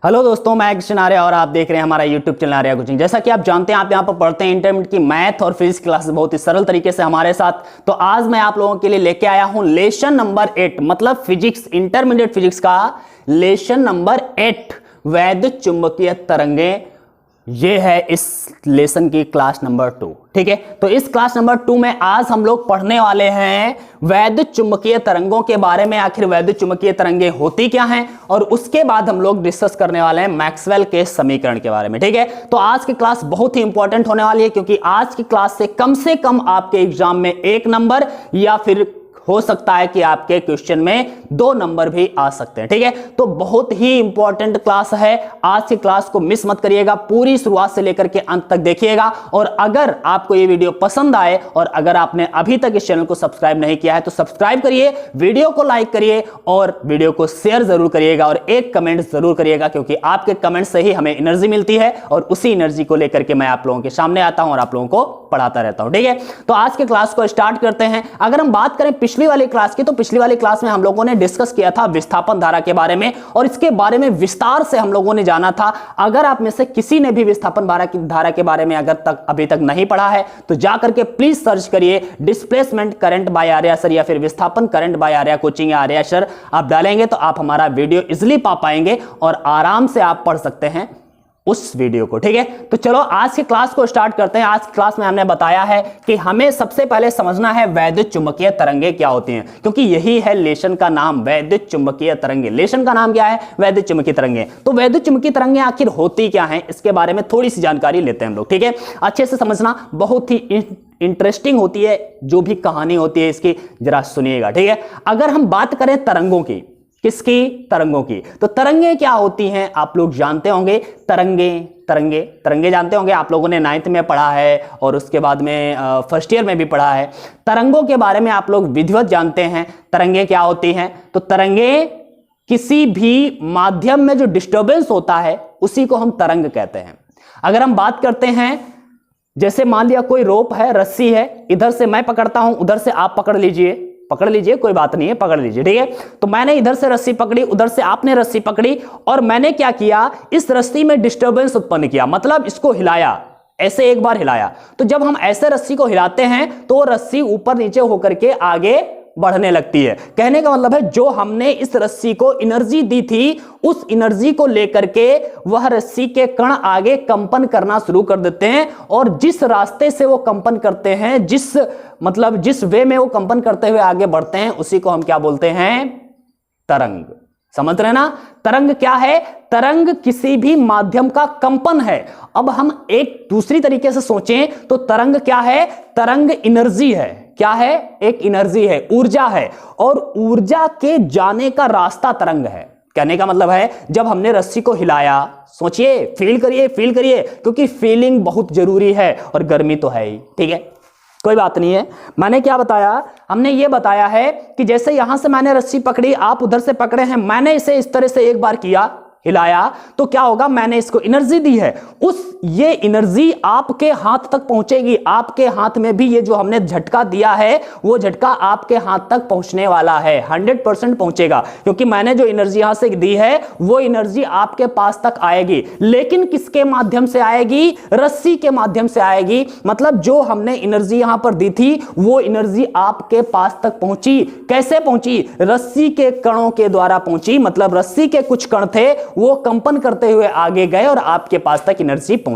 Hello दोस्तों, मैं कृष्ण आर्य और आप देख रहे हैं हमारा यूट्यूब चैनल आर्या कोचिंग। जैसा कि आप जानते हैं, आप यहाँ पर पढ़ते हैं इंटरमीडिएट की मैथ और फिजिक्स क्लास बहुत ही सरल तरीके से हमारे साथ। तो आज मैं आप लोगों के लिए लेके आया हूं लेसन नंबर 8, मतलब फिजिक्स, इंटरमीडिएट फिजिक्स का लेसन नंबर 8, वैद्युत चुंबकीय तरंगे। ये है इस लेसन की क्लास नंबर 2। ठीक है, तो इस क्लास नंबर 2 में आज हम लोग पढ़ने वाले हैं वैद्युत चुंबकीय तरंगों के बारे में। आखिर वैद्युत चुंबकीय तरंगे होती क्या हैं, और उसके बाद हम लोग डिस्कस करने वाले हैं मैक्सवेल के समीकरण के बारे में। ठीक है, तो आज की क्लास बहुत ही इंपॉर्टेंट होने वाली है, क्योंकि आज की क्लास से कम आपके एग्जाम में 1 नंबर या फिर हो सकता है कि आपके क्वेश्चन में 2 नंबर भी आ सकते हैं। ठीक है, तो बहुत ही इंपॉर्टेंट क्लास है। आज की क्लास को मिस मत करिएगा, पूरी शुरुआत से लेकर के अंत तक देखिएगा। और अगर आपको ये वीडियो पसंद आए और अगर आपने अभी तक इस चैनल को सब्सक्राइब नहीं किया है तो सब्सक्राइब करिए, वीडियो को लाइक करिए और वीडियो को शेयर जरूर करिएगा और एक कमेंट जरूर करिएगा, क्योंकि आपके कमेंट से ही हमें एनर्जी मिलती है और उसी एनर्जी को लेकर के मैं आप लोगों के सामने आता हूं और आप लोगों को पढ़ाता रहता हूं। ठीक है, तो आज के क्लास को स्टार्ट करते हैं। अगर हम बात करें पिछली वाली क्लास की, तो पिछली वाली क्लास में हम लोगों ने डिस्कस किया था विस्थापन धारा के बारे में और इसके बारे में विस्तार से हम लोगों ने जाना था। अगर आप में से किसी ने भी विस्थापन धारा के बारे में अभी तक नहीं पढ़ा है तो जाकर के प्लीज सर्च करिए displacement current by Arya sir या फिर विस्थापन करंट बाय आर्या कोचिंग या आर्या सर। आप डालेंगे तो आप हमारा वीडियो इजिली पा पाएंगे और आराम से आप पढ़ सकते हैं उस वीडियो को। ठीक है, तो चलो आज की क्लास को स्टार्ट करते हैं। आज की क्लास में हमने बताया है कि हमें सबसे पहले समझना है वैद्युत चुंबकीय तरंगे क्या होती हैं, क्योंकि यही है लेसन का नाम, वैद्युत चुंबकीय तरंगे। लेसन का नाम क्या है? वैद्युत चुंबकीय तरंगे। तो वैद्युत चुंबकीय तरंगे आखिर होती क्या हैं, इसके बारे में थोड़ी सी जानकारी लेते हैं हम लोग। ठीक है, अच्छे से समझना, बहुत ही इंटरेस्टिंग होती है जो भी कहानी होती है इसकी, जरा सुनिएगा। ठीक है, अगर हम बात करें तरंगों की, किसकी? तरंगों की। तो तरंगे क्या होती हैं आप लोग जानते होंगे। तरंगे जानते होंगे, आप लोगों ने 9th में पढ़ा है और उसके बाद में फर्स्ट ईयर में भी पढ़ा है। तरंगों के बारे में आप लोग विधिवत जानते हैं। तरंगे क्या होती हैं? तो तरंगे किसी भी माध्यम में जो डिस्टर्बेंस होता है उसी को हम तरंग कहते हैं। अगर हम बात करते हैं, जैसे मान लिया कोई रोप है, रस्सी है, इधर से मैं पकड़ता हूं, उधर से आप पकड़ लीजिए, कोई बात नहीं है, पकड़ लीजिए। ठीक है, तो मैंने इधर से रस्सी पकड़ी, उधर से आपने रस्सी पकड़ी और मैंने क्या किया, इस रस्सी में डिस्टर्बेंस उत्पन्न किया, मतलब इसको हिलाया, ऐसे एक बार हिलाया। तो जब हम ऐसे रस्सी को हिलाते हैं तो रस्सी ऊपर नीचे होकर के आगे बढ़ने लगती है। कहने का मतलब है जो हमने इस रस्सी को एनर्जी दी थी, उस एनर्जी को लेकर के वह रस्सी के कण आगे कंपन करना शुरू कर देते हैं, और जिस रास्ते से वो कंपन करते हैं, जिस वे में वो कंपन करते हुए आगे बढ़ते हैं, उसी को हम क्या बोलते हैं? तरंग। समझ रहे ना? तरंग क्या है? तरंग किसी भी माध्यम का कंपन है। अब हम एक दूसरी तरीके से सोचें तो तरंग क्या है? तरंग एनर्जी है। क्या है? एक एनर्जी है, ऊर्जा है, और ऊर्जा के जाने का रास्ता तरंग है। कहने का मतलब है जब हमने रस्सी को हिलाया, सोचिए, फील करिए, क्योंकि फीलिंग बहुत जरूरी है और गर्मी तो है ही। ठीक है, कोई बात नहीं है। मैंने क्या बताया? हमने ये बताया है कि जैसे यहां से मैंने रस्सी पकड़ी, आप उधर से पकड़े हैं, मैंने इसे इस तरह से एक बार किया, हिलाया, तो क्या होगा? मैंने इसको एनर्जी दी है, ये एनर्जी आपके हाथ तक पहुंचेगी। आपके हाथ में भी ये जो हमने झटका दिया है वो झटका आपके हाथ तक पहुंचने वाला है, 100% पहुंचेगा, क्योंकि मैंने जो एनर्जी यहां से दी है वो एनर्जी आपके पास तक आएगी। लेकिन किसके माध्यम से आएगी? रस्सी के माध्यम से आएगी। मतलब जो हमने एनर्जी यहां पर दी थी वो एनर्जी आपके पास तक पहुंची। कैसे पहुंची? रस्सी के कणों के द्वारा पहुंची। मतलब रस्सी के कुछ कण थे, वो कंपन करते हुए आगे गए और आपके पास तक एनर्जी पहुंची।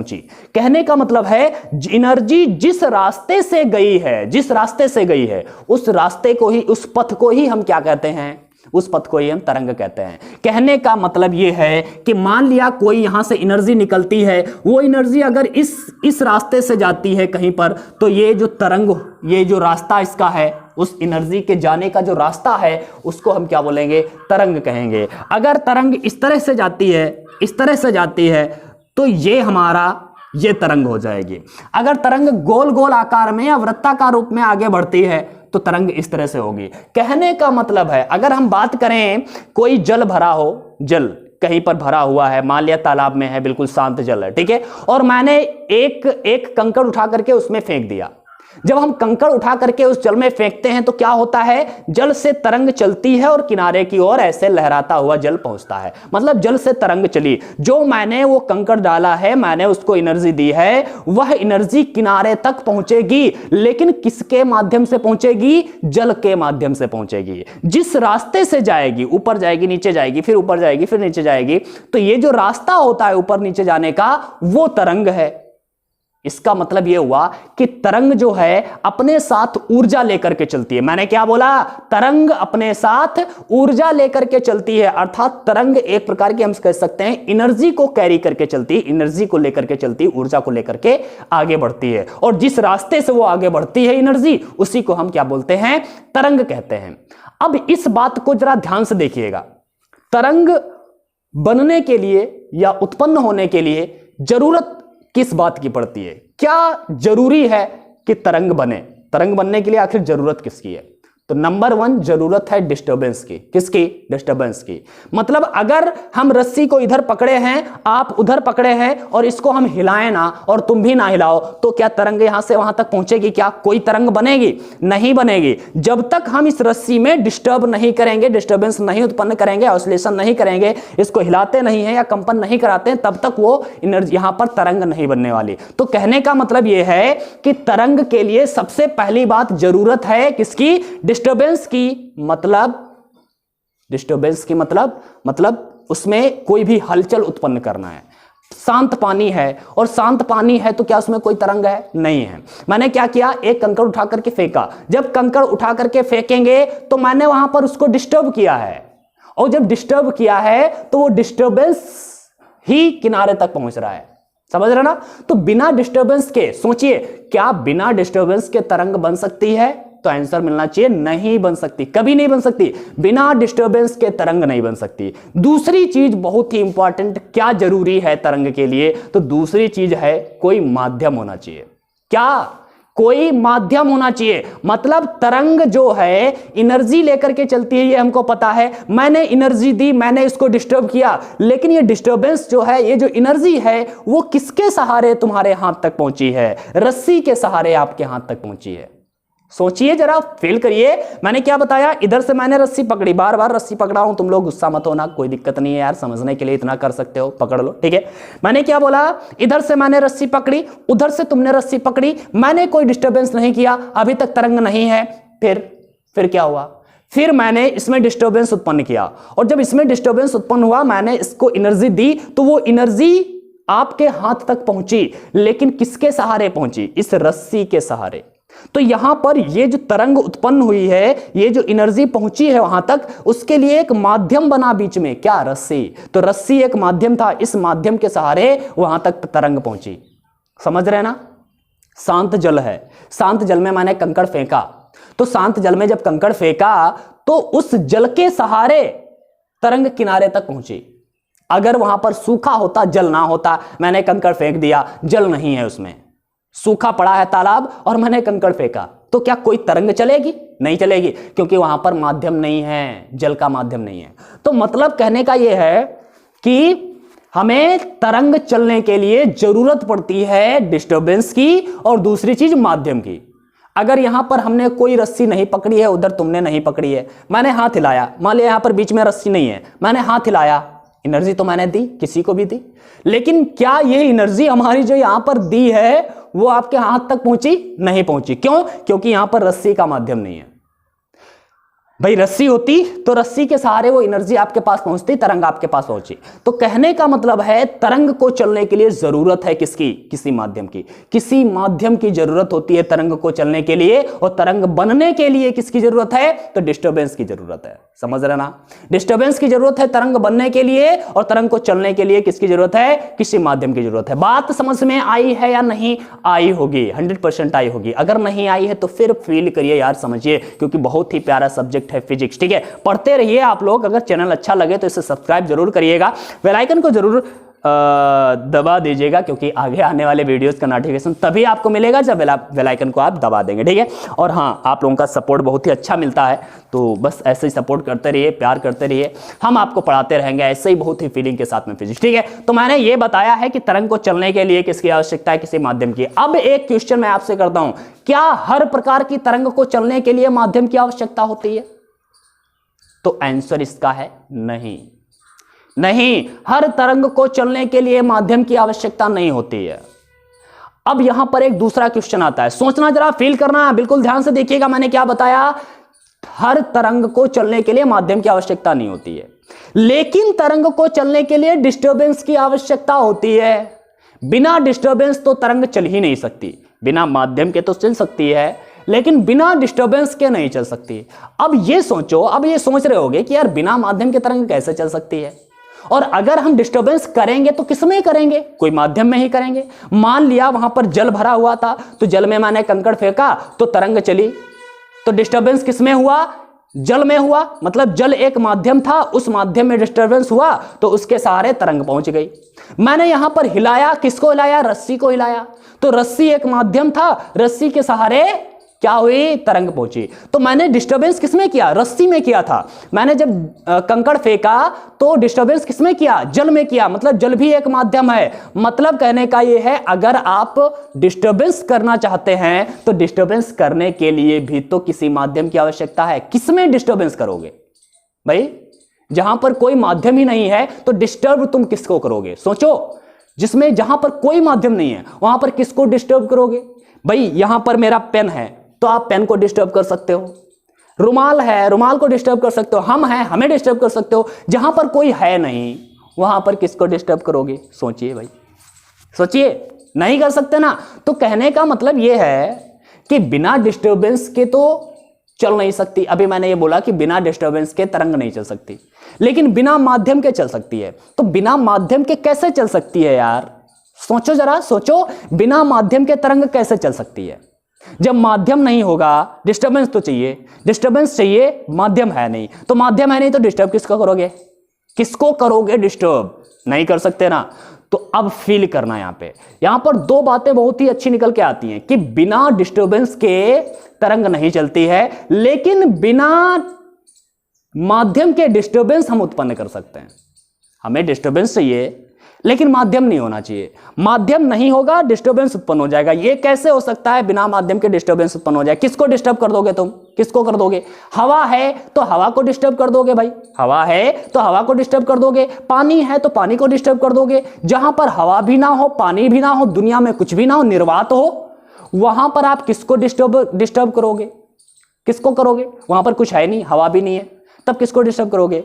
कहने का मतलब है एनर्जी जिस रास्ते से गई है, उस रास्ते को ही, उस पथ को ही हम क्या कहते हैं? उस पथ को ही हम तरंग कहते हैं। कहने का मतलब यह है कि मान लिया कोई यहां से एनर्जी निकलती है, वो एनर्जी अगर इस रास्ते से जाती है कहीं पर, तो ये जो तरंग, ये जो रास्ता इसका है, उस एनर्जी के जाने का जो रास्ता है उसको हम क्या बोलेंगे? तरंग कहेंगे। अगर तरंग इस तरह से जाती है तो ये तरंग हो जाएगी। अगर तरंग गोल गोल आकार में या वृत्ताकार रूप में आगे बढ़ती है तो तरंग इस तरह से होगी। कहने का मतलब है, अगर हम बात करें, कोई जल भरा हो, जल कहीं पर भरा हुआ है, मान लिया तालाब में है, बिल्कुल शांत जल है, ठीक है, और मैंने एक कंकड़ उठा करके उसमें फेंक दिया, जब हम कंकड़ उठा करके उस जल में फेंकते हैं तो क्या होता है, जल से तरंग चलती है और किनारे की ओर ऐसे लहराता हुआ जल पहुंचता है। मतलब जल से तरंग चली, जो मैंने वो कंकड़ डाला है, मैंने उसको एनर्जी दी है, वह एनर्जी किनारे तक पहुंचेगी, लेकिन किसके माध्यम से पहुंचेगी, जल के माध्यम से पहुंचेगी। जिस रास्ते से जाएगी, ऊपर जाएगी, नीचे जाएगी, फिर ऊपर जाएगी, फिर नीचे जाएगी, तो ये जो रास्ता होता है ऊपर नीचे जाने का, वो तरंग है। इसका मतलब यह हुआ कि तरंग जो है अपने साथ ऊर्जा लेकर के चलती है। मैंने क्या बोला, तरंग अपने साथ ऊर्जा लेकर के चलती है, अर्थात तरंग एक प्रकार की हम कह सकते हैं एनर्जी को कैरी करके चलती है, एनर्जी को लेकर के चलती है, ऊर्जा को लेकर के आगे बढ़ती है। और जिस रास्ते से वो आगे बढ़ती है एनर्जी, उसी को हम क्या बोलते हैं, तरंग कहते हैं। अब इस बात को जरा ध्यान से देखिएगा, तरंग बनने के लिए या उत्पन्न होने के लिए जरूरत किस बात की पड़ती है, क्या जरूरी है कि तरंग बने, तरंग बनने के लिए आखिर जरूरत किसकी है? तो नंबर 1 जरूरत है डिस्टर्बेंस की। किसकी? डिस्टर्बेंस की। मतलब अगर हम रस्सी को इधर पकड़े हैं, आप उधर पकड़े हैं, और इसको हम हिलाएं ना और तुम भी ना हिलाओ, तो क्या तरंग यहां से वहां तक पहुंचेगी? क्या कोई तरंग बनेगी? नहीं बनेगी। जब तक हम इस रस्सी में डिस्टर्ब नहीं करेंगे, डिस्टर्बेंस नहीं उत्पन्न करेंगे, ऑसिलेशन नहीं करेंगे, इसको हिलाते नहीं है या कंपन नहीं कराते हैं, तब तक वो एनर्जी यहां पर तरंग नहीं बनने वाली। तो कहने का मतलब यह है कि तरंग के लिए सबसे पहली बात जरूरत है किसकी? डिस्टर्बेंस की। मतलब डिस्टर्बेंस की मतलब उसमें कोई भी हलचल उत्पन्न करना है। शांत पानी है, और शांत पानी है तो क्या उसमें कोई तरंग है? नहीं है। मैंने क्या किया, एक कंकड़ उठा करके फेंका। जब कंकड़ उठा करके फेंकेंगे तो मैंने वहां पर उसको डिस्टर्ब किया है, और जब डिस्टर्ब किया है तो वो डिस्टर्बेंस ही किनारे तक पहुंच रहा है। समझ रहे ना? तो बिना डिस्टर्बेंस के सोचिए, क्या बिना डिस्टर्बेंस के तरंग बन सकती है? तो आंसर मिलना चाहिए नहीं बन सकती, कभी नहीं बन सकती। बिना डिस्टर्बेंस के तरंग नहीं बन सकती। दूसरी चीज बहुत ही इंपॉर्टेंट, क्या जरूरी है तरंग के लिए? तो दूसरी चीज है कोई माध्यम होना चाहिए। क्या? कोई माध्यम होना चाहिए। मतलब तरंग जो है एनर्जी लेकर के चलती है, ये हमको पता है। मैंने एनर्जी दी, मैंने इसको डिस्टर्ब किया, लेकिन ये डिस्टर्बेंस जो है, ये जो एनर्जी है, वो किसके सहारे तुम्हारे हाथ तक पहुंची है? रस्सी के सहारे आपके हाथ तक पहुंची है। सोचिए जरा, फील करिए। मैंने क्या बताया, इधर से मैंने रस्सी पकड़ी, बार बार रस्सी पकड़ा हूं, तुम लोग गुस्सा मत होना, कोई दिक्कत नहीं है यार, समझने के लिए इतना कर सकते हो, पकड़ लो, ठीक है। मैंने क्या बोला, इधर से मैंने रस्सी पकड़ी, उधर से तुमने रस्सी पकड़ी, मैंने कोई डिस्टर्बेंस नहीं किया, अभी तक तरंग नहीं है। फिर क्या हुआ? फिर मैंने इसमें डिस्टर्बेंस उत्पन्न किया, और जब इसमें डिस्टर्बेंस उत्पन्न हुआ, मैंने इसको एनर्जी दी, तो वो एनर्जी आपके हाथ तक पहुंची, लेकिन किसके सहारे पहुंची? इस रस्सी के सहारे। तो यहां पर ये जो तरंग उत्पन्न हुई है, ये जो एनर्जी पहुंची है वहां तक, उसके लिए एक माध्यम बना बीच में, क्या? रस्सी। तो रस्सी एक माध्यम था, इस माध्यम के सहारे वहां तक तरंग पहुंची। समझ रहे ना? शांत जल है, शांत जल में मैंने कंकड़ फेंका, तो शांत जल में जब कंकड़ फेंका तो उस जल के सहारे तरंग किनारे तक पहुंची। अगर वहां पर सूखा होता, जल ना होता, मैंने कंकड़ फेंक दिया, जल नहीं है उसमें, सूखा पड़ा है तालाब और मैंने कंकड़ फेंका, तो क्या कोई तरंग चलेगी? नहीं चलेगी, क्योंकि वहां पर माध्यम नहीं है, जल का माध्यम नहीं है। तो मतलब कहने का यह है कि हमें तरंग चलने के लिए जरूरत पड़ती है डिस्टर्बेंस की, और दूसरी चीज माध्यम की। अगर यहां पर हमने कोई रस्सी नहीं पकड़ी है, उधर तुमने नहीं पकड़ी है, मैंने हाथ हिलाया, मान लिया यहां पर बीच में रस्सी नहीं है, मैंने हाथ हिलाया, एनर्जी तो मैंने दी, किसी को भी दी, लेकिन क्या ये एनर्जी हमारी जो यहां पर दी है वो आपके हाथ तक पहुंची? नहीं पहुंची। क्यों? क्योंकि यहां पर रस्सी का माध्यम नहीं है। भाई रस्सी होती तो रस्सी के सहारे वो एनर्जी आपके पास पहुंचती, तरंग आपके पास पहुंची। तो कहने का मतलब है तरंग को चलने के लिए जरूरत है किसकी? किसी माध्यम की। किसी माध्यम की जरूरत होती है तरंग को चलने के लिए, और तरंग बनने के लिए किसकी जरूरत है? तो डिस्टर्बेंस की जरूरत है। समझ रहे ना? डिस्टर्बेंस की जरूरत है तरंग बनने के लिए, और तरंग को चलने के लिए किसकी जरूरत है? किसी माध्यम की जरूरत है। बात समझ में आई है या नहीं आई होगी? 100% आई होगी। अगर नहीं आई है तो फिर फील करिए यार, समझिए, क्योंकि बहुत ही प्यारा सब्जेक्ट है फिजिक्स, ठीक है। पढ़ते रहिए आप लोग। अगर चैनल अच्छा लगे तो इसे सब्सक्राइब जरूर करिएगा, बेल आइकन को जरूर दबा दीजिएगा, क्योंकि आगे आने वाले वीडियोस का नोटिफिकेशन तभी आपको मिलेगा जब बेल आइकन को आप दबा देंगे, ठीक है। और हाँ, आप लोगों का सपोर्ट बहुत ही अच्छा मिलता है, तो बस ऐसे ही सपोर्ट करते रहिए, प्यार करते रहिए, हम आपको पढ़ाते रहेंगे ऐसे ही बहुत ही फीलिंग के साथ में फिजिक्स, ठीक है। तो मैंने ये बताया है कि तरंग को चलने के लिए किसकी आवश्यकता है, किसी माध्यम की। अब एक क्वेश्चन मैं आपसे करता हूं, क्या हर प्रकार की तरंग को चलने के लिए माध्यम की आवश्यकता होती है? तो आंसर इसका है नहीं। नहीं, हर तरंग को चलने के लिए माध्यम की आवश्यकता नहीं होती है। अब यहां पर एक दूसरा क्वेश्चन आता है, सोचना जरा, फील करना, बिल्कुल ध्यान से देखिएगा। मैंने क्या बताया? हर तरंग को चलने के लिए माध्यम की आवश्यकता नहीं होती है, लेकिन तरंग को चलने के लिए डिस्टर्बेंस की आवश्यकता होती है। बिना डिस्टर्बेंस तो तरंग चल ही नहीं सकती। बिना माध्यम के तो चल सकती है, लेकिन बिना डिस्टर्बेंस के नहीं चल सकती। अब ये सोचो, अब ये सोच रहे होगे कि यार बिना माध्यम के तरंग कैसे चल सकती है, और अगर हम डिस्टर्बेंस करेंगे तो किसमें करेंगे? कोई माध्यम में ही करेंगे। मान लिया वहां पर जल भरा हुआ था, तो जल में मैंने कंकड़ फेंका तो तरंग चली, तो डिस्टर्बेंस किसमें हुआ? जल में हुआ। मतलब जल एक माध्यम था, उस माध्यम में डिस्टर्बेंस हुआ तो उसके सहारे तरंग पहुंच गई। मैंने यहां पर हिलाया, किसको हिलाया? रस्सी को हिलाया, तो रस्सी एक माध्यम था, रस्सी के सहारे क्या हुई? तरंग पहुंची। तो मैंने डिस्टर्बेंस किसमें किया? रस्सी में किया था। मैंने जब कंकड़ फेंका तो डिस्टर्बेंस किसमें किया? जल में किया। मतलब जल भी एक माध्यम है। मतलब कहने का यह है, अगर आप डिस्टर्बेंस करना चाहते हैं तो डिस्टर्बेंस करने के लिए भी तो किसी माध्यम की आवश्यकता है। किसमें डिस्टर्बेंस करोगे भाई? जहां पर कोई माध्यम ही नहीं है तो डिस्टर्ब तुम किसको करोगे? सोचो, जिसमें जहां पर कोई माध्यम नहीं है वहां पर किसको डिस्टर्ब करोगे? भाई यहां पर मेरा पेन है तो आप पेन को डिस्टर्ब कर सकते हो, रुमाल है, रुमाल को डिस्टर्ब कर सकते हो, हम हैं, हमें डिस्टर्ब कर सकते हो। जहां पर कोई है नहीं वहां पर किसको डिस्टर्ब करोगे? सोचिए भाई, सोचिए, नहीं कर सकते ना। तो कहने का मतलब यह है कि बिना डिस्टर्बेंस के तो चल नहीं सकती। अभी मैंने ये बोला कि बिना डिस्टर्बेंस के तरंग नहीं चल सकती, लेकिन बिना माध्यम के चल सकती है। तो बिना माध्यम के कैसे चल सकती है यार? सोचो जरा, सोचो, बिना माध्यम के तरंग कैसे चल सकती है? जब माध्यम नहीं होगा, डिस्टर्बेंस तो चाहिए, डिस्टर्बेंस चाहिए, माध्यम है नहीं, तो माध्यम है नहीं तो डिस्टर्ब किसको करोगे? किसको करोगे डिस्टर्ब? नहीं कर सकते ना। तो अब फील करना, यहां पर दो बातें बहुत ही अच्छी निकल के आती हैं कि बिना डिस्टर्बेंस के तरंग नहीं चलती है, लेकिन बिना माध्यम के डिस्टर्बेंस हम उत्पन्न कर सकते हैं। हमें डिस्टर्बेंस चाहिए लेकिन माध्यम नहीं होना चाहिए। माध्यम नहीं होगा, डिस्टर्बेंस उत्पन्न हो जाएगा। ये कैसे हो सकता है? बिना माध्यम के डिस्टर्बेंस उत्पन्न हो जाए। किसको डिस्टर्ब कर दोगे तुम? किसको कर दोगे? हवा है तो हवा को डिस्टर्ब कर दोगे भाई, हवा है तो हवा को डिस्टर्ब कर दोगे। पानी है तो पानी को डिस्टर्ब कर दोगे। जहां पर हवा भी ना हो, पानी भी ना हो, दुनिया में कुछ भी ना हो, निर्वात हो, वहां पर आप किसको डिस्टर्ब करोगे? किसको करोगे? वहां पर कुछ है नहीं, हवा भी नहीं है, तब किसको डिस्टर्ब करोगे?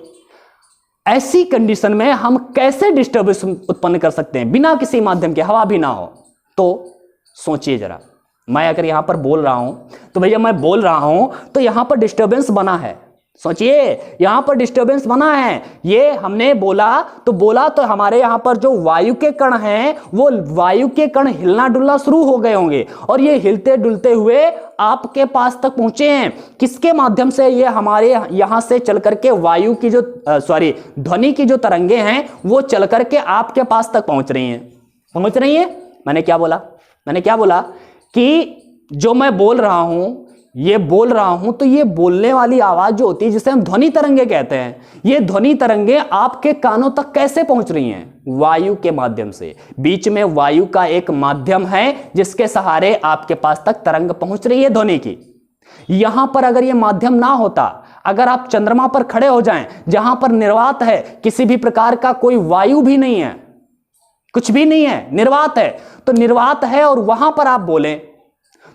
ऐसी कंडीशन में हम कैसे डिस्टर्बेंस उत्पन्न कर सकते हैं बिना किसी माध्यम के? हवा भी ना हो तो सोचिए जरा। मैं अगर यहां पर बोल रहा हूं तो भैया मैं बोल रहा हूं तो यहां पर डिस्टर्बेंस बना है। सोचिए, यहां पर डिस्टर्बेंस बना है। ये हमने बोला तो हमारे यहां पर जो वायु के कण हैं वो वायु के कण हिलना डुलना शुरू हो गए होंगे, और ये हिलते डुलते हुए आपके पास तक पहुंचे हैं। किसके माध्यम से? ये हमारे यहां से चल करके वायु की जो ध्वनि की जो तरंगे हैं वो चल करके आपके पास तक पहुंच रही हैं। पहुंच रही हैं। मैंने क्या बोला कि जो मैं बोल रहा हूं, ये बोल रहा हूं तो ये बोलने वाली आवाज जो होती है जिसे हम ध्वनि तरंगे कहते हैं, ये ध्वनि तरंगे आपके कानों तक कैसे पहुंच रही हैं? वायु के माध्यम से। बीच में वायु का एक माध्यम है जिसके सहारे आपके पास तक तरंग पहुंच रही है ध्वनि की। यहां पर अगर ये माध्यम ना होता, अगर आप चंद्रमा पर खड़े हो जाएं जहां पर निर्वात है, किसी भी प्रकार का कोई वायु भी नहीं है, कुछ भी नहीं है, निर्वात है, तो निर्वात है और वहां पर आप बोलें,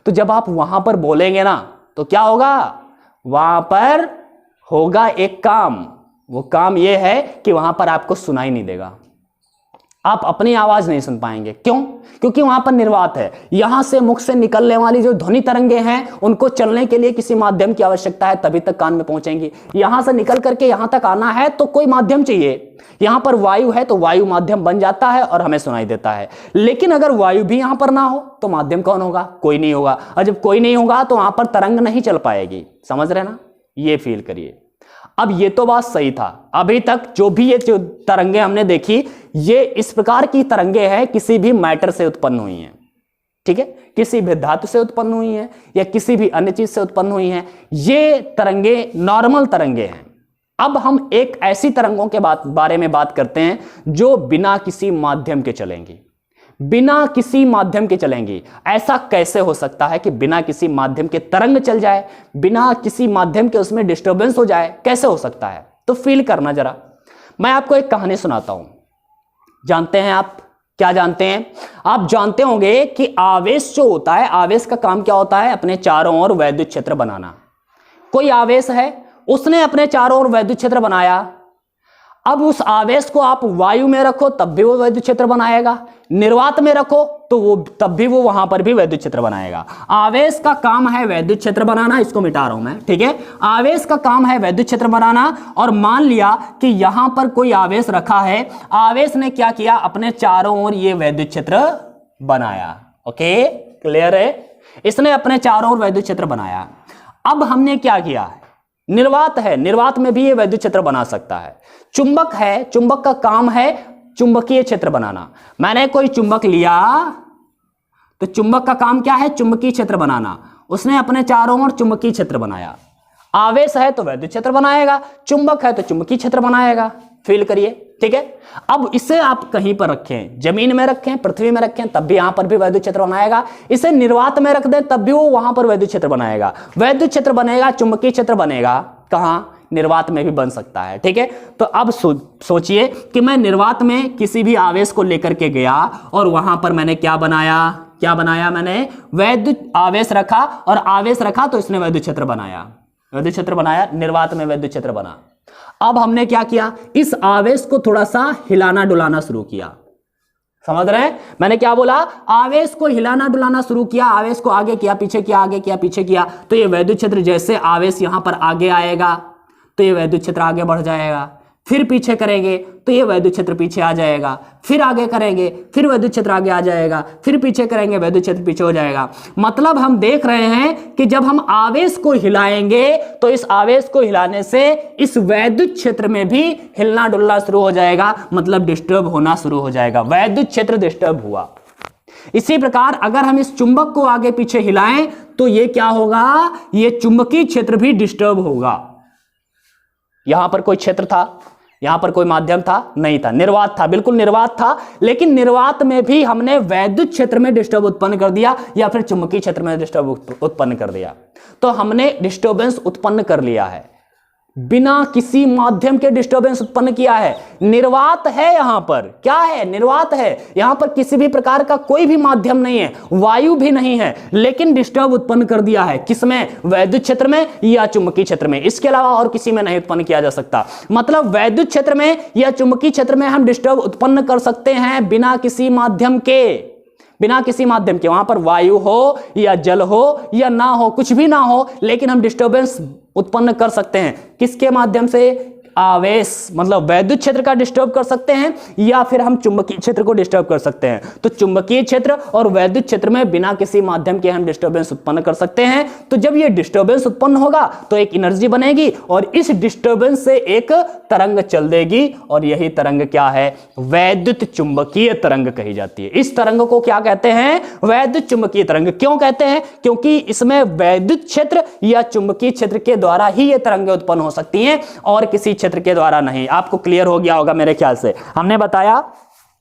तो जब आप वहां पर बोलेंगे ना तो क्या होगा? वहां पर होगा एक काम। वो काम यह है कि वहां पर आपको सुनाई नहीं देगा, आप अपनी आवाज नहीं सुन पाएंगे। क्यों? क्योंकि वहां पर निर्वात है। यहां से मुख से निकलने वाली जो ध्वनि तरंगे हैं उनको चलने के लिए किसी माध्यम की आवश्यकता है, तभी तक कान में पहुंचेंगी। यहां से निकल करके यहां तक आना है तो कोई माध्यम चाहिए। यहां पर वायु है तो वायु माध्यम बन जाता है और हमें सुनाई देता है। लेकिन अगर वायु भी यहां पर ना हो तो माध्यम कौन होगा? कोई नहीं होगा। और जब कोई नहीं होगा तो वहां पर तरंग नहीं चल पाएगी। समझ रहे ना? ये फील करिए। अब ये तो बात सही था, अभी तक जो भी ये जो तरंगे हमने देखी, ये इस प्रकार की तरंगे हैं किसी भी मैटर से उत्पन्न हुई हैं, ठीक है, किसी भी धातु से उत्पन्न हुई हैं या किसी भी अन्य चीज से उत्पन्न हुई हैं। ये तरंगे नॉर्मल तरंगे हैं। अब हम एक ऐसी तरंगों के बारे में बात करते हैं जो बिना किसी माध्यम के चलेंगी, बिना किसी माध्यम के चलेंगी। ऐसा कैसे हो सकता है कि बिना किसी माध्यम के तरंग चल जाए, बिना किसी माध्यम के उसमें डिस्टर्बेंस हो जाए, कैसे हो सकता है? तो फील करना जरा। मैं आपको एक कहानी सुनाता हूं। जानते हैं आप, क्या जानते हैं? आप जानते होंगे कि आवेश जो होता है, आवेश का काम क्या होता है? अपने चारों ओर वैद्युत क्षेत्र बनाना। कोई आवेश है, उसने अपने चारों ओर वैद्युत क्षेत्र बनाया। अब उस आवेश को आप वायु में रखो तब भी वो वैद्युत क्षेत्र बनाएगा, निर्वात में रखो तो वो तब भी वो वहां पर भी वैद्युत क्षेत्र बनाएगा। आवेश का काम है वैद्युत क्षेत्र बनाना, इसको मिटा रहा हूं मैं, ठीक है। आवेश का काम है वैद्युत क्षेत्र बनाना। और मान लिया कि यहां पर कोई आवेश रखा है, आवेश ने क्या किया? अपने चारों ओर ये वैद्युत क्षेत्र बनाया। ओके, क्लियर है? इसने अपने चारों ओर वैद्युत क्षेत्र बनाया। अब हमने क्या किया? निर्वात है, निर्वात में भी ये वैद्युत क्षेत्र बना सकता है। चुंबक है, चुंबक का काम है चुंबकीय क्षेत्र बनाना। मैंने कोई चुंबक लिया तो चुंबक का काम क्या है? चुंबकीय क्षेत्र बनाना। उसने अपने चारों ओर चुंबकीय क्षेत्र बनाया। आवेश है तो वैद्युत क्षेत्र बनाएगा, चुंबक है तो चुंबकीय क्षेत्र बनाएगा। फील करिए, ठीक है। अब इसे आप कहीं पर रखें, जमीन में रखें, पृथ्वी में रखें, तब भी यहां पर भी वैद्युत क्षेत्र बनाएगा। इसे निर्वात में रख दें तब भी वो वहां पर वैद्युत क्षेत्र बनाएगा। वैद्युत क्षेत्र बनेगा, चुंबकीय क्षेत्र बनेगा, कहां? निर्वात में भी बन सकता है, ठीक है। तो अब सोचिए कि मैं निर्वात में किसी भी आवेश को लेकर के गया और वहां पर मैंने क्या बनाया? क्या बनाया मैंने? वैद्युत आवेश रखा, और आवेश रखा तो इसने वैद्युत क्षेत्र बनाया, वैद्युत क्षेत्र बनाया, निर्वात में वैद्युत क्षेत्र बना। अब हमने क्या किया? इस आवेश को थोड़ा सा हिलाना डुलाना शुरू किया। समझ रहे हैं मैंने क्या बोला? आवेश को हिलाना डुलाना शुरू किया, आवेश को आगे किया, पीछे किया, आगे किया, पीछे किया। तो ये वैद्युत क्षेत्र, जैसे आवेश यहां पर आगे आएगा तो ये वैद्युत क्षेत्र आगे बढ़ जाएगा, फिर पीछे करेंगे तो ये वैद्युत क्षेत्र पीछे आ जाएगा, फिर आगे करेंगे फिर वैद्युत क्षेत्र आगे आ जाएगा, फिर पीछे करेंगे वैद्युत क्षेत्र पीछे हो जाएगा। मतलब हम देख रहे हैं कि जब हम आवेश को हिलाएंगे तो इस आवेश को हिलाने से इस वैद्युत क्षेत्र में भी हिलना डुलना शुरू हो जाएगा, मतलब डिस्टर्ब होना शुरू हो जाएगा। वैद्युत क्षेत्र डिस्टर्ब हुआ। इसी प्रकार अगर हम इस चुंबक को आगे पीछे हिलाएं तो ये क्या होगा? ये चुंबकीय क्षेत्र भी डिस्टर्ब होगा। यहां पर कोई क्षेत्र था, यहां पर कोई माध्यम था? नहीं था, निर्वात था, बिल्कुल निर्वात था। लेकिन निर्वात में भी हमने वैद्युत क्षेत्र में डिस्टर्ब उत्पन्न कर दिया या फिर चुंबकीय क्षेत्र में डिस्टर्ब उत्पन्न कर दिया। तो हमने डिस्टर्बेंस उत्पन्न कर लिया है, बिना किसी माध्यम के डिस्टर्बेंस उत्पन्न किया है। निर्वात है, यहां पर क्या है? निर्वात है। यहां पर किसी भी प्रकार का कोई भी माध्यम नहीं है, वायु भी नहीं है, लेकिन डिस्टर्ब उत्पन्न कर दिया है। किसमें? वैद्युत क्षेत्र में या चुंबकीय क्षेत्र में। इसके अलावा और किसी में नहीं उत्पन्न किया जा सकता। मतलब वैद्युत क्षेत्र में या चुंबकीय क्षेत्र में हम डिस्टर्ब उत्पन्न कर सकते हैं बिना किसी माध्यम के, बिना किसी माध्यम के। वहां पर वायु हो या जल हो या ना हो, कुछ भी ना हो, लेकिन हम डिस्टर्बेंस उत्पन्न कर सकते हैं। किसके माध्यम से? आवेश, मतलब वैद्युत क्षेत्र का डिस्टर्ब कर सकते हैं या फिर हम चुंबकीय क्षेत्र को डिस्टर्ब कर सकते हैं। तो चुंबकीय क्षेत्र और वैद्युत क्षेत्र में बिना किसी माध्यम के हम डिस्टर्बेंस उत्पन्न कर सकते हैं। तो जब ये डिस्टर्बेंस उत्पन्न होगा तो एक एनर्जी बनेगी और इस डिस्टर्बेंस से एक तरंग चल देगी, और यही तरंग क्या है? वैद्युत चुंबकीय तरंग कही जाती है। इस तरंग को क्या कहते हैं? वैद्युत चुंबकीय तरंग। क्यों कहते हैं? क्योंकि इसमें वैद्युत क्षेत्र या चुंबकीय क्षेत्र के द्वारा ही ये तरंगें उत्पन्न हो सकती हैं और किसी क्षेत्र के द्वारा नहीं। आपको क्लियर हो गया होगा मेरे ख्याल से। हमने बताया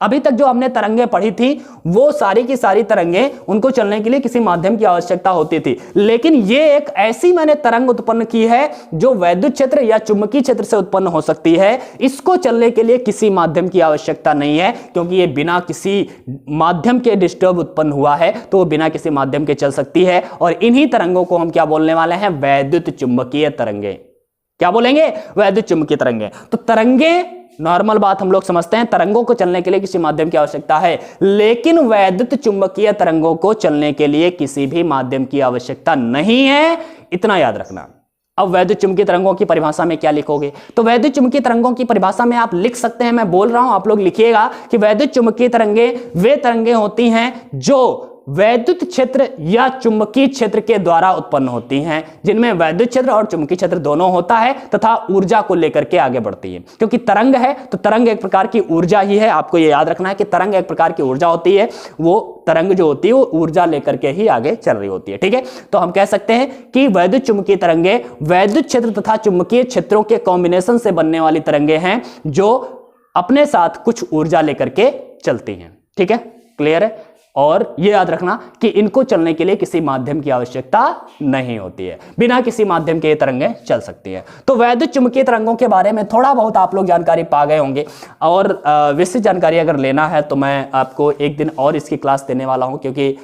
अभी तक जो हमने तरंगें पढ़ी थी वो सारी की सारी तरंगें, उनको चलने के लिए किसी माध्यम की आवश्यकता होती थी, लेकिन ये एक ऐसी मैंने तरंग उत्पन्न की है जो वैद्युत क्षेत्र या चुंबकीय क्षेत्र से उत्पन्न हो सकती है। इसको चलने के लिए किसी माध्यम की आवश्यकता नहीं है, क्योंकि ये बिना किसी माध्यम के डिस्टर्ब उत्पन्न हुआ है, तो वो बिना किसी माध्यम के चल सकती है। और इन्हीं तरंगों को हम क्या बोलने वाले हैं? वैद्युत चुंबकीय तरंगें। क्या बोलेंगे? वैद्युत चुंबकीय तरंगें। तो तरंगें, नॉर्मल बात हम लोग समझते हैं, तरंगों को चलने के लिए किसी माध्यम की आवश्यकता है, लेकिन वैद्युत चुंबकीय तरंगों को चलने के लिए किसी भी माध्यम की आवश्यकता नहीं है, इतना याद रखना। अब वैद्युत चुंबकीय तरंगों की परिभाषा में क्या लिखोगे? तो वैद्युत चुंबकीय तरंगों की परिभाषा में आप लिख सकते हैं, मैं बोल रहा हूं, आप लोग लिखिएगा कि वैद्युत चुंबकीय तरंगें वे तरंगें होती हैं जो वैद्युत क्षेत्र या चुंबकीय क्षेत्र के द्वारा उत्पन्न होती हैं, जिनमें वैद्युत क्षेत्र और चुंबकीय क्षेत्र दोनों होता है तथा ऊर्जा को लेकर के आगे बढ़ती है। क्योंकि तरंग है तो तरंग एक प्रकार की ऊर्जा ही है, आपको ये याद रखना है कि तरंग एक प्रकार की ऊर्जा होती है, वो तरंग जो होती है वो ऊर्जा लेकर के ही आगे चल रही होती है। ठीक है, तो हम कह सकते हैं कि वैद्युत चुंबकीय तरंगे वैद्युत क्षेत्र तथा चुंबकीय क्षेत्रों के कॉम्बिनेशन से बनने वाली तरंगे हैं जो अपने साथ कुछ ऊर्जा लेकर के चलती हैं। ठीक है, क्लियर है। और यह याद रखना कि इनको चलने के लिए किसी माध्यम की आवश्यकता नहीं होती है, बिना किसी माध्यम के ये तरंगें चल सकती हैं। तो वैद्युत चुंबकीय तरंगों के बारे में थोड़ा बहुत आप लोग जानकारी पा गए होंगे, और विस्तृत जानकारी अगर लेना है तो मैं आपको एक दिन और इसकी क्लास देने वाला हूं, क्योंकि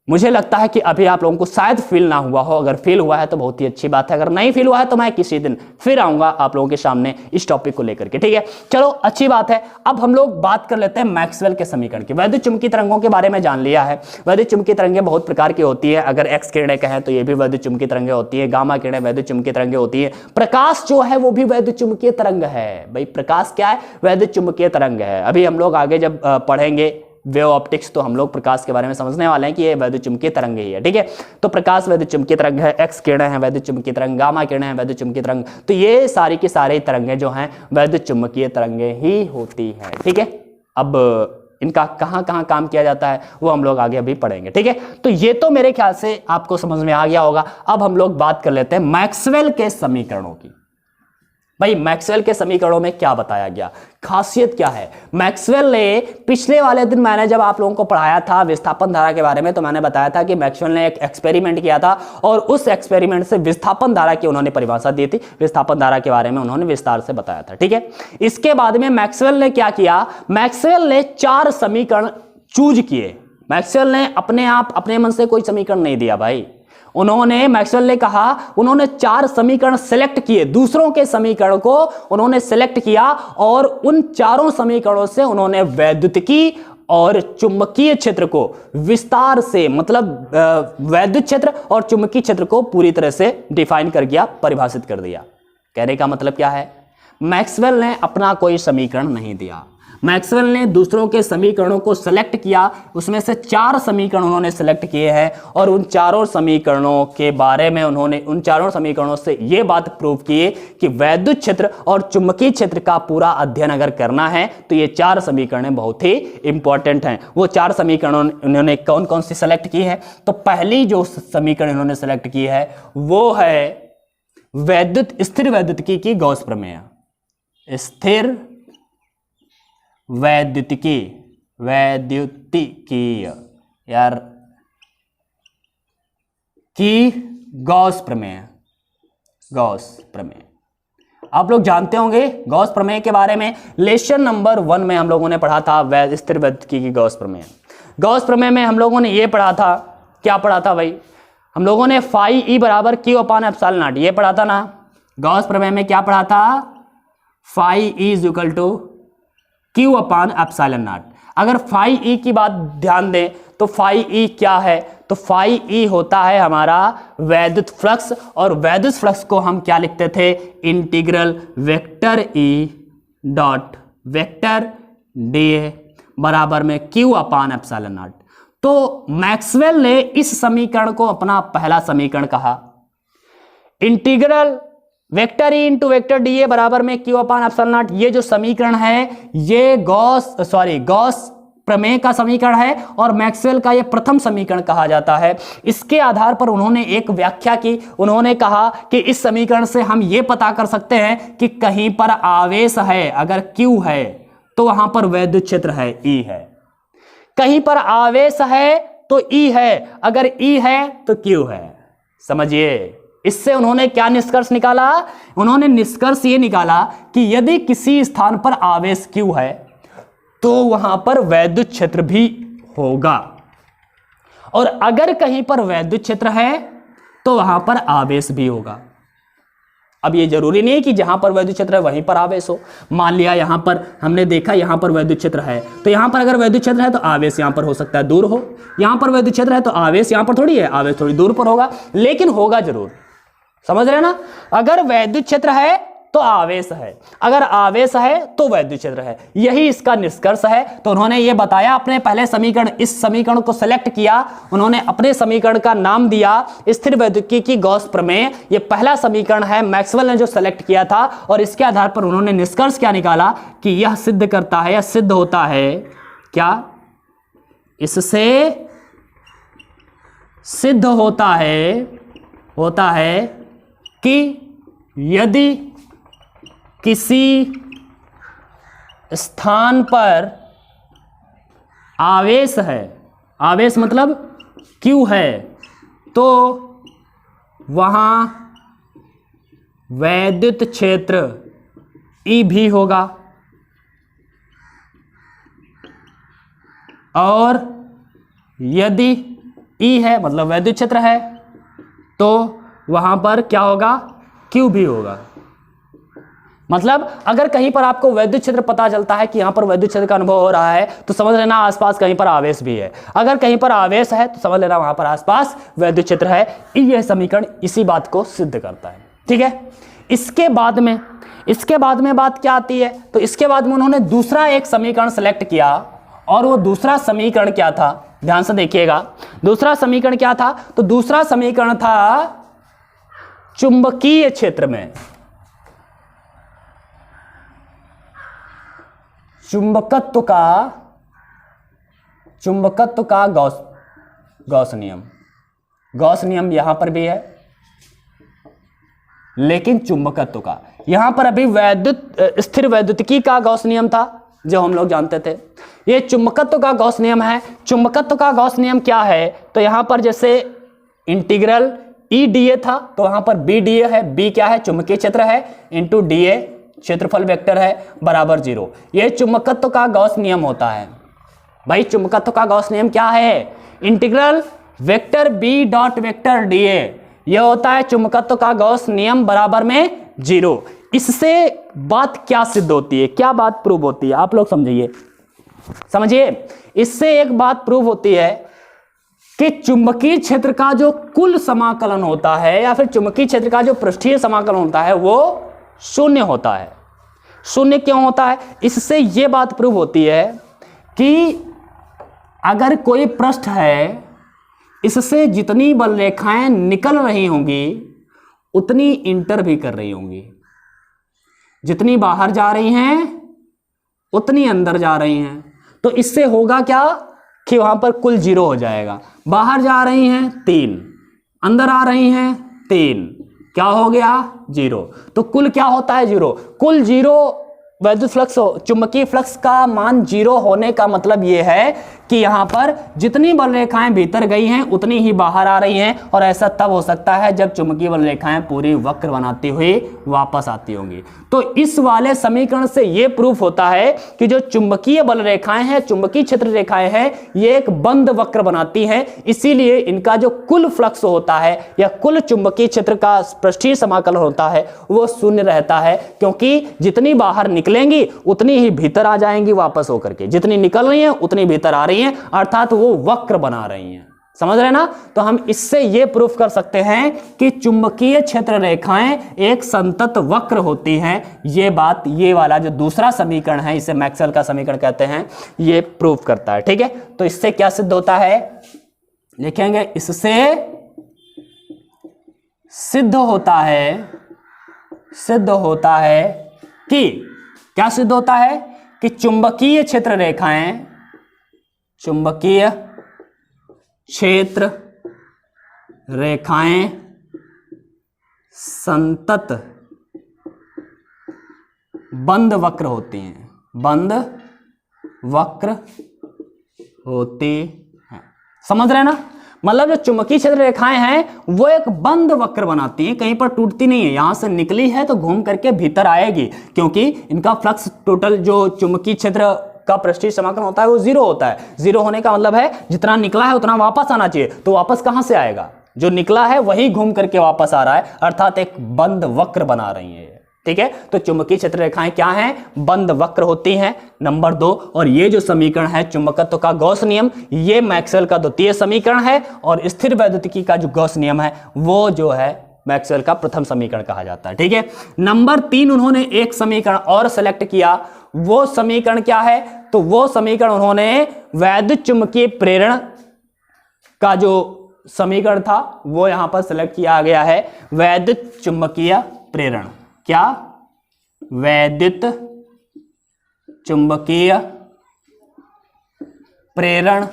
मुझे लगता है कि अभी आप लोगों को शायद फील ना हुआ हो। अगर फील हुआ है तो बहुत ही अच्छी बात है, अगर नहीं फील हुआ है तो मैं किसी दिन फिर आऊंगा आप लोगों के सामने इस टॉपिक को लेकर के। ठीक है, चलो अच्छी बात है। अब हम लोग बात कर लेते हैं मैक्सवेल के समीकरण की। वैद्युत चुंबकीय तरंगों के बारे में जान लिया है। वैद्युत चुंबकीय तरंगें बहुत प्रकार की होती है। अगर एक्स किरणें कहें तो ये भी वैद्युत चुंबकीय तरंगें होती है, गामा किरणें वैद्युत चुंबकीय तरंगें होती है, प्रकाश जो है वो भी वैद्युत चुंबकीय तरंग है। भाई प्रकाश क्या है? वैद्युत चुंबकीय तरंग है। अभी हम लोग आगे जब पढ़ेंगे वेव ऑप्टिक्स तो हम लोग प्रकाश के बारे में समझने वाले हैं कि ये वैद्युत चुंबकीय तरंग ही है। ठीक है, तो प्रकाश वैद्युत चुंबकीय तरंग है, एक्स किरणें हैं वैद्युत चुंबकीय तरंग, गामा किरणें हैं वैद्युत चुंबकीय तरंग। तो ये सारी की सारी तरंगें जो हैं वैद्युत चुंबकीय तरंगें ही होती हैं। ठीक है, अब इनका कहां कहां काम किया जाता है वो हम लोग आगे अभी पढ़ेंगे। ठीक है, तो ये तो मेरे ख्याल से आपको समझ में आ गया होगा। अब हम लोग बात कर लेते हैं मैक्सवेल के समीकरणों की। भाई मैक्सवेल के समीकरणों में क्या बताया गया, खासियत क्या है? मैक्सवेल ने पिछले वाले दिन मैंने जब आप लोगों को पढ़ाया था विस्थापन धारा के बारे में, तो मैंने बताया था कि मैक्सवेल ने एक एक्सपेरिमेंट किया था और उस एक्सपेरिमेंट से विस्थापन धारा की उन्होंने परिभाषा दी थी। विस्थापन धारा के बारे में उन्होंने विस्तार से बताया था। ठीक है, इसके बाद में मैक्सवेल ने क्या किया? मैक्सवेल ने 4 समीकरण चूज किए। मैक्सवेल ने अपने आप अपने मन से कोई समीकरण नहीं दिया भाई। मैक्सवेल ने कहा, उन्होंने 4 समीकरण सिलेक्ट किए, दूसरों के समीकरण को उन्होंने सिलेक्ट किया और उन चारों समीकरणों से उन्होंने वैद्युतिकी और चुंबकीय क्षेत्र को विस्तार से, मतलब वैद्युत क्षेत्र और चुंबकीय क्षेत्र को पूरी तरह से डिफाइन कर दिया, परिभाषित कर दिया। कहने का मतलब क्या है? मैक्सवेल ने अपना कोई समीकरण नहीं दिया। मैक्सवेल ने दूसरों के समीकरणों को सिलेक्ट किया, उसमें से 4 समीकरण उन्होंने सिलेक्ट किए हैं और उन चारों समीकरणों के बारे में उन्होंने उन चारों समीकरणों से यह बात प्रूव की कि वैद्युत क्षेत्र और चुंबकीय क्षेत्र का पूरा अध्ययन अगर करना है तो ये 4 समीकरण बहुत ही इंपॉर्टेंट हैं। वो 4 समीकरण उन्होंने कौन कौन सी सिलेक्ट की है? तो पहली जो समीकरण उन्होंने सिलेक्ट की है वो है स्थिर वैद्युतिकी की गॉस प्रमेय। स्थिर वैद्युतिकीय यार की गॉस प्रमेय। आप लोग जानते होंगे गॉस प्रमेय के बारे में। लेसन नंबर 1 में हम लोगों ने पढ़ा था स्थिर वैद्युतिकी की गॉस प्रमेय। गॉस प्रमेय में हम लोगों ने ये पढ़ा था, क्या पढ़ा था भाई? हम लोगों ने फाई ई बराबर Q/ε0 ये पढ़ा था ना। गॉस प्रमेय में क्या पढ़ा था? Phi E is equal to Q/ε0। अगर फाई ई की बात ध्यान दें तो फाई ई क्या है? तो फाई ई होता है हमारा वैद्युत फ्लक्स, और वैद्युत फ्लक्स को हम क्या लिखते थे? Integral vector E dot vector D बराबर में Q/ε0। तो मैक्सवेल ने इस समीकरण को अपना पहला समीकरण कहा। Integral vector E into vector D ए बराबर में Q/ε0। ये जो समीकरण है ये गॉस प्रमेय का समीकरण है और मैक्सवेल का ये प्रथम समीकरण कहा जाता है। इसके आधार पर उन्होंने एक व्याख्या की। उन्होंने कहा कि इस समीकरण से हम ये पता कर सकते हैं कि कहीं पर आवेश है, अगर Q है तो वहां पर वैद्युत क्षेत्र है, E है। कहीं पर आवेश है तो E है, अगर E है तो Q है। समझिए, इससे उन्होंने क्या निष्कर्ष निकाला? उन्होंने निष्कर्ष ये निकाला कि यदि किसी स्थान पर आवेश Q है तो वहां पर वैद्युत क्षेत्र भी होगा, और अगर कहीं पर वैद्युत क्षेत्र है तो वहां पर आवेश भी होगा। अब ये जरूरी नहीं है कि जहां पर वैद्युत क्षेत्र है वहीं पर आवेश हो। मान लिया यहां पर हमने देखा यहां पर वैद्युत क्षेत्र है, तो यहां पर अगर वैद्युत क्षेत्र है तो आवेश यहां पर हो सकता है दूर हो। यहां पर वैद्युत क्षेत्र है तो आवेश यहां पर थोड़ी है, आवेश थोड़ी दूर पर होगा, लेकिन होगा जरूर। समझ रहे ना? अगर वैद्युत क्षेत्र है तो आवेश है, अगर आवेश है तो वैद्युत क्षेत्र है, यही इसका निष्कर्ष है। तो उन्होंने ये बताया अपने पहले समीकरण, इस समीकरण को सेलेक्ट किया, उन्होंने अपने समीकरण का नाम दिया स्थिर वैद्युतिकी की गॉस प्रमेय। ये पहला समीकरण है, मैक्सवेल ने जो सेलेक्ट किया था, और इसके आधार पर उन्होंने निष्कर्ष क्या निकाला कि यह सिद्ध करता है या सिद्ध होता है, क्या इससे सिद्ध होता है कि यदि किसी स्थान पर आवेश है, आवेश मतलब Q है, तो वहां वैद्युत क्षेत्र E भी होगा, और यदि E है मतलब वैद्युत क्षेत्र है, तो वहां पर क्या होगा, Q भी होगा। मतलब अगर कहीं पर आपको वैद्युत क्षेत्र पता चलता है कि यहां पर वैद्युत क्षेत्र का अनुभव हो रहा है, तो समझ लेना आसपास कहीं पर आवेश भी है। अगर कहीं पर आवेश है तो समझ लेना वहां पर आसपास वैद्युत क्षेत्र है। यह समीकरण इसी बात को सिद्ध करता है। ठीक है, इसके बाद में बात क्या आती है, तो इसके बाद में उन्होंने दूसरा एक समीकरण सेलेक्ट किया, और वो दूसरा समीकरण क्या था, ध्यान से देखिएगा। दूसरा समीकरण क्या था, तो दूसरा समीकरण था चुंबकीय क्षेत्र में चुंबकत्व का गॉस नियम। गॉस नियम यहां पर भी है, लेकिन चुंबकत्व का यहां पर अभी स्थिर वैद्युतिकी का गॉस नियम था जो हम लोग जानते थे, ये चुंबकत्व का गॉस नियम है। चुंबकत्व का गॉस नियम क्या है, तो यहां पर जैसे इंटीग्रल ई डी ए था, तो वहां पर बी डी ए है, बी क्या है, चुंबकीय क्षेत्र है, इंटू डी ए क्षेत्रफल वेक्टर है, बराबर 0। यह चुंबकत्व का गॉस नियम होता है। भाई चुंबकत्व का गॉस नियम क्या है, integral vector B dot vector D A, यह होता है चुंबकत्व का गॉस नियम बराबर में 0। इससे बात क्या सिद्ध होती है, क्या बात प्रूव होती है, आप लोग समझिए। इससे एक बात प्रूव होती है कि चुंबकीय क्षेत्र का जो कुल समाकलन होता है, या फिर चुंबकीय क्षेत्र का जो पृष्ठीय समाकलन होता है, वो शून्य होता है। शून्य क्यों होता है, इससे यह बात प्रूव होती है कि अगर कोई पृष्ठ है, इससे जितनी बल रेखाएं निकल रही होंगी उतनी इंटर भी कर रही होंगी, जितनी बाहर जा रही हैं उतनी अंदर जा रही हैं। तो इससे होगा क्या कि वहां पर कुल 0 हो जाएगा। बाहर जा रही हैं 3, अंदर आ रही हैं 3, क्या हो गया 0। तो कुल क्या होता है 0। कुल 0 वैद्युत फ्लक्स, चुंबकीय फ्लक्स का मान 0 होने का मतलब यह है कि यहां पर जितनी बल रेखाएं भीतर गई हैं उतनी ही बाहर आ रही हैं, और ऐसा तब हो सकता है जब चुंबकीय बल रेखाएं पूरी वक्र बनाती हुई वापस आती होंगी। तो इस वाले समीकरण से यह प्रूफ होता है कि जो चुंबकीय बल रेखाएं हैं, चुंबकीय क्षेत्र रेखाएं हैं, ये एक बंद वक्र बनाती हैं, इसीलिए इनका जो कुल फ्लक्स होता है या कुल चुंबकीय क्षेत्र का पृष्ठीय समाकलन होता है वो शून्य रहता है, क्योंकि जितनी बाहर निकलेंगी उतनी ही भीतर आ जाएंगी वापस होकर के, जितनी निकल रही हैं उतनी भीतर आ रही हैं, अर्थात वो वक्र बना रही हैं। समझ रहे ना। तो हम इससे यह प्रूफ कर सकते हैं कि चुंबकीय क्षेत्र रेखाएं एक संतत वक्र होती हैं। ये बात, ये वाला जो दूसरा समीकरण है, इसे मैक्सवेल का समीकरण कहते हैं, ये प्रूफ करता है। ठीक है, तो इससे क्या सिद्ध होता है, लिखेंगे, इससे सिद्ध होता है कि क्या सिद्ध होता है कि चुंबकीय क्षेत्र रेखाएं संतत बंद वक्र होती हैं, बंद वक्र होती हैं। समझ रहे ना। मतलब जो चुंबकीय क्षेत्र रेखाएं हैं वो एक बंद वक्र बनाती हैं, कहीं पर टूटती नहीं है। यहां से निकली है तो घूम करके भीतर आएगी, क्योंकि इनका फ्लक्स टोटल जो चुंबकीय क्षेत्र का पृष्ठीय समाकलन होता है वो 0 होता है। 0 होने का मतलब है जितना निकला है उतना वापस आना चाहिए, तो वापस कहां से आएगा, जो निकला है वही घूम करके वापस आ रहा है, अर्थात एक बंद वक्र बना रही है। ठीक है, तो चुंबकीय क्षेत्र रेखाएं क्या हैं, बंद वक्र होती हैं, नंबर 2। और ये जो समीकरण है चुंबकत्व का गॉस नियम, ये मैक्सवेल का द्वितीय समीकरण है, और स्थिर वैद्युतिकी का जो गॉस नियम है वो जो है मैक्सवेल का प्रथम समीकरण कहा जाता है। ठीक है, नंबर 3 उन्होंने एक समीकरण और सेलेक्ट किया। वो समीकरण क्या है? तो वो समीकरण उन्होंने वैद्युत चुंबकीय प्रेरण का जो समीकरण था वो यहां पर सेलेक्ट किया गया है, वैद्युत चुंबकीय प्रेरण। क्या? वैद्युत चुंबकीय प्रेरण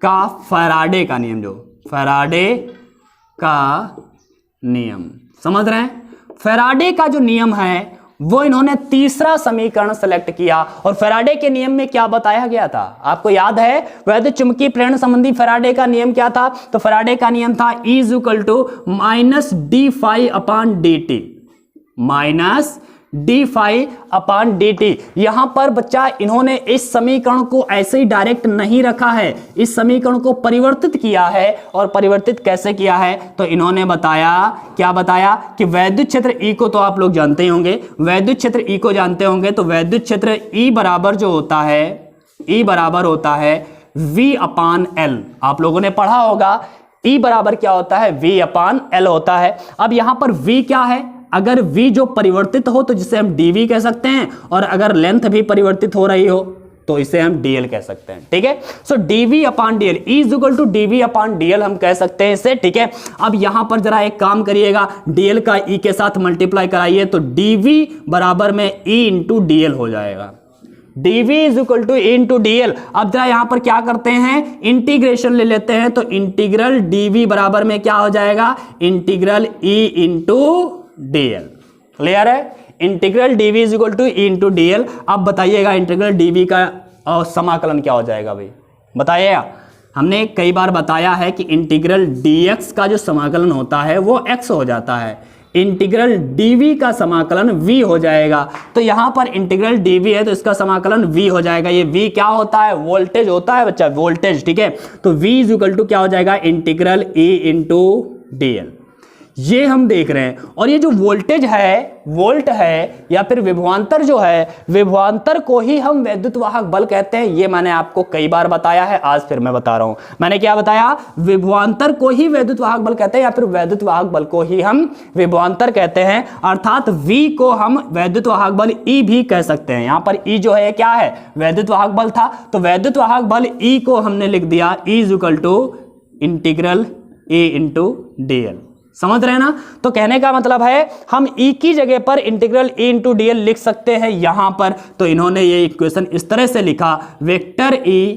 का फैराडे का नियम, जो फैराडे का नियम, समझ रहे हैं? फैराडे का जो नियम है वो इन्होंने तीसरा समीकरण सेलेक्ट किया। और फैराडे के नियम में क्या बताया गया था? आपको याद है वैद्युत चुंबकीय प्रेरण संबंधी फैराडे का नियम क्या था? तो फैराडे का नियम था E = -d∅/dt, -d∅/dt। यहां पर बच्चा इन्होंने इस समीकरण को ऐसे ही डायरेक्ट नहीं रखा है, इस समीकरण को परिवर्तित किया है। और परिवर्तित कैसे किया है? तो इन्होंने बताया, क्या बताया कि वैद्युत क्षेत्र E को तो आप लोग जानते ही होंगे, वैद्युत क्षेत्र E को जानते होंगे। तो वैद्युत क्षेत्र E बराबर जो होता है, E बराबर होता है V/L। आप लोगों ने पढ़ा होगा E बराबर क्या होता है? V/L होता है। अब यहां पर V क्या है? अगर V जो परिवर्तित हो तो जिसे हम dV कह सकते हैं, और अगर लेंथ भी परिवर्तित हो रही हो तो इसे हम dl कह सकते हैं। ठीक है, सो dV/dl, E = dV/dl हम कह सकते हैं इसे। ठीक है, अब यहां पर जरा एक काम करिएगा, dl का E के साथ मल्टीप्लाई कराइए तो dV बराबर में E × dl हो जाएगा। dV = E × dl। अब जरा यहां पर क्या करते हैं, इंटीग्रेशन ले लेते हैं। तो इंटीग्रल dV बराबर में क्या हो जाएगा? Integral E × dl। क्लियर है? Integral dV = E × dl। अब बताइएगा इंटीग्रल dV का समाकलन क्या हो जाएगा भाई? बताइएगा। हमने कई बार बताया है कि इंटीग्रल dx का जो समाकलन होता है वो x हो जाता है, इंटीग्रल dV का समाकलन v हो जाएगा। तो यहां पर इंटीग्रल dV है तो इसका समाकलन v हो जाएगा। ये v क्या होता है? वोल्टेज होता है बच्चा, वोल्टेज। ठीक है, तो v = क्या हो जाएगा? Integral E × dl। ये हम देख रहे हैं। और ये जो वोल्टेज है, वोल्ट है या फिर विभवांतर जो है, विभवांतर को ही हम वैद्युत वाहक बल कहते हैं। ये मैंने आपको कई बार बताया है, आज फिर मैं बता रहा हूं। मैंने क्या बताया? विभवांतर को ही वैद्युत वाहक बल कहते हैं, या फिर वैद्युत वाहक बल को ही हम विभवांतर कहते हैं। अर्थात V को हम वैद्युत वाहक बल E भी कह सकते हैं। यहां पर E जो है क्या है? वैद्युत वाहक बल था। तो वैद्युत वाहक बल E को हमने लिख दिया E = इंटीग्रल E × dl। समझ रहे हैं ना? तो कहने का मतलब है हम E की जगह पर इंटीग्रल E × dl लिख सकते हैं यहां पर। तो इन्होंने ये इक्वेशन इस तरह से लिखा, vector E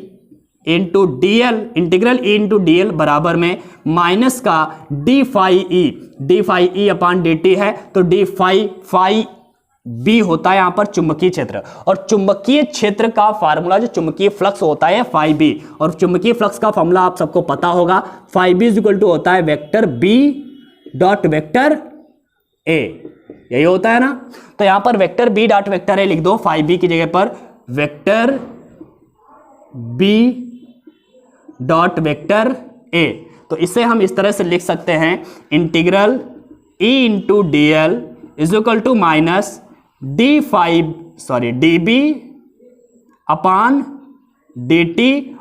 × dl, integral E × dl बराबर में माइनस का d∅E/dt है। तो d∅ B होता है यहां पर चुंबकीय क्षेत्र, और चुंबकीय क्षेत्र का फार्मूला जो चुंबकीय फ्लक्स होता है ∅B, और चुंबकीय फ्लक्स का फार्मूला आप सबको पता होगा। ∅B = होता है vector B dot vector A, यही होता है ना? तो यहां पर vector B dot vector A लिख दो, ∅B की जगह पर vector B dot vector A। तो इसे हम इस तरह से लिख सकते हैं, integral E × dl = minus dB/dt